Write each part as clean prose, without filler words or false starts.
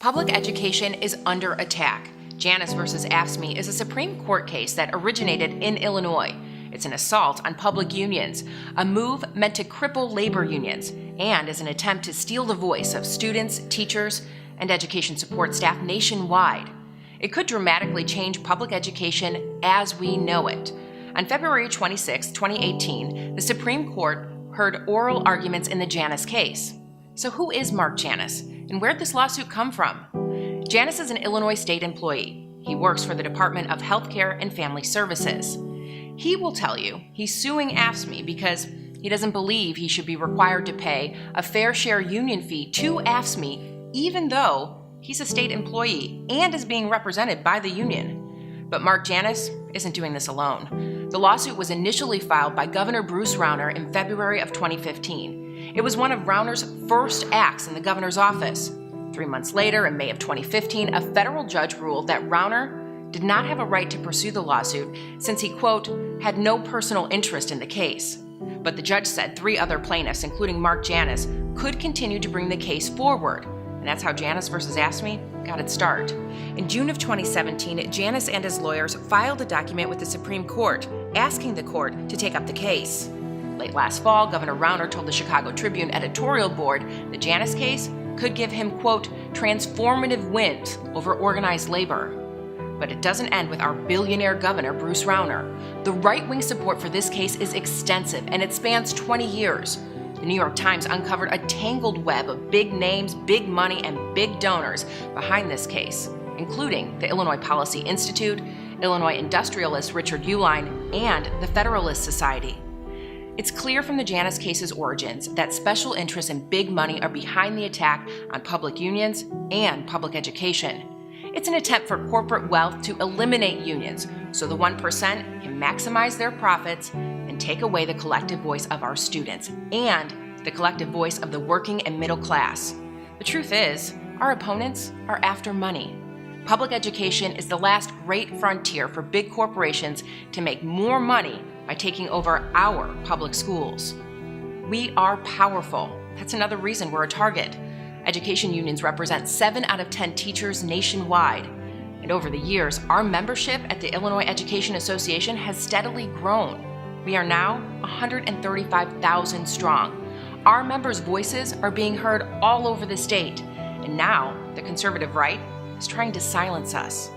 Public education is under attack. Janis versus AFSCME is a Supreme Court case that originated in Illinois. It's an assault on public unions, a move meant to cripple labor unions, and is an attempt to steal the voice of students, teachers, and education support staff nationwide. It could dramatically change public education as we know it. On February 26, 2018, the Supreme Court heard oral arguments in the Janis case. So who is Marc Janis, and where'd this lawsuit come from? Janis is an Illinois state employee. He works for the Department of Healthcare and Family Services. He will tell you he's suing AFSCME because he doesn't believe he should be required to pay a fair share union fee to AFSCME, even though he's a state employee and is being represented by the union. But Marc Janis isn't doing this alone. The lawsuit was initially filed by Governor Bruce Rauner in February of 2015. It was one of Rauner's first acts in the governor's office. 3 months later, in May of 2015, a federal judge ruled that Rauner did not have a right to pursue the lawsuit since he, quote, had no personal interest in the case. But the judge said 3 other plaintiffs, including Marc Janis, could continue to bring the case forward. And that's how Janis versus AFSCME got its start. In June of 2017, Janis and his lawyers filed a document with the Supreme Court asking the court to take up the case. Late last fall, Governor Rauner told the Chicago Tribune editorial board the Janis case could give him, quote, transformative wins over organized labor. But it doesn't end with our billionaire governor, Bruce Rauner. The right-wing support for this case is extensive, and it spans 20 years. The New York Times uncovered a tangled web of big names, big money, and big donors behind this case, including the Illinois Policy Institute, Illinois industrialist Richard Uihlein, and the Federalist Society. It's clear from the Janis case's origins that special interests and big money are behind the attack on public unions and public education. It's an attempt for corporate wealth to eliminate unions so the 1% can maximize their profits and take away the collective voice of our students and the collective voice of the working and middle class. The truth is, our opponents are after money. Public education is the last great frontier for big corporations to make more money by taking over our public schools. We are powerful. That's another reason we're a target. Education unions represent 7 out of 10 teachers nationwide. And over the years, our membership at the Illinois Education Association has steadily grown. We are now 135,000 strong. Our members' voices are being heard all over the state. And now, the conservative right is trying to silence us.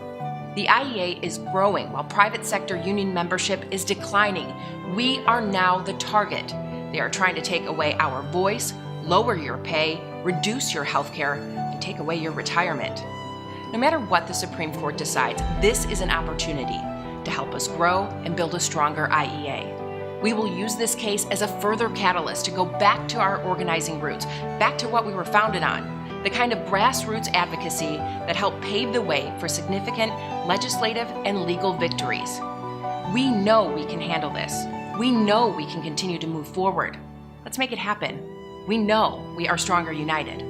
The IEA is growing while private sector union membership is declining. We are now the target. They are trying to take away our voice, lower your pay, reduce your health care, and take away your retirement. No matter what the Supreme Court decides, this is an opportunity to help us grow and build a stronger IEA. We will use this case as a further catalyst to go back to our organizing roots, back to what we were founded on, the kind of grassroots advocacy that helped pave the way for significant legislative and legal victories. We know we can handle this. We know we can continue to move forward. Let's make it happen. We know we are stronger united.